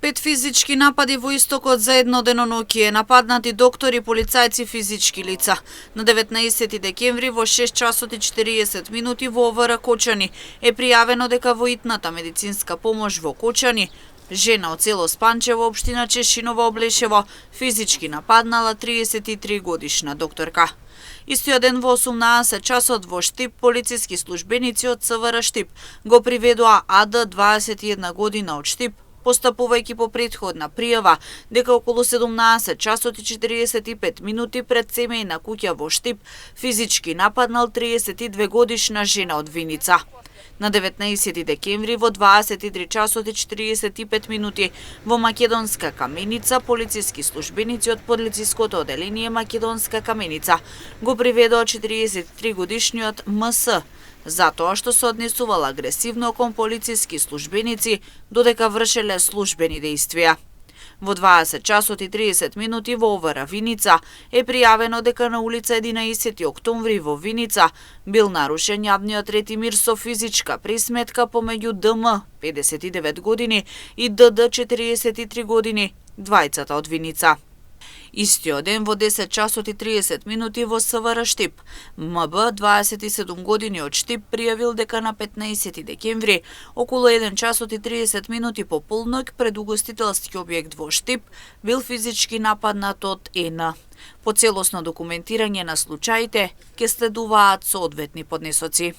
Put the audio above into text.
5 физички напади во истокот за едно деноноќие, нападнати доктори, полицајци, физички лица. На 19 декември во 6 часот и 40 минути во ОВР Кочани е пријавено дека во итната медицинска помош во Кочани жена од село Спанчево, општина Чешиново, Облешево, физички нападнала 33 годишна докторка. Истиот ден во 18 часот во Штип, полициски службеници од ЦВР Штип го приведоа АД 21 година од Штип, постапувајќи по претходна пријава дека околу 17 часот и 45 минути пред семејна куќа во Штип физички нападнал 32 годишна жена од Виница. На 19 декември во 23 часот и 45 минути во Македонска Каменица полициски службеници од полициското оделение Македонска Каменица го приведоа 43 годишниот МС затоа што се однесувал агресивно кон полициски службеници додека вршеле службени дејствија. Во 20 часот и 30 минути во ОВР Виница е пријавено дека на улица 11 октомври во Виница бил нарушен јавниот ред и мир со физичка присметка помеѓу ДМ 59 години и ДД 43 години, двајцата од Виница. Истиот ден во 10 часот и 30 минути во СВР Штип, МБ 27 години од Штип пријавил дека на 15 декември околу 1 часот и 30 минути по полноќ пред угостителски објект во Штип бил физички нападнат од ЕН. По целосно документирање на случаите ќе следуваат соодветни поднесоци.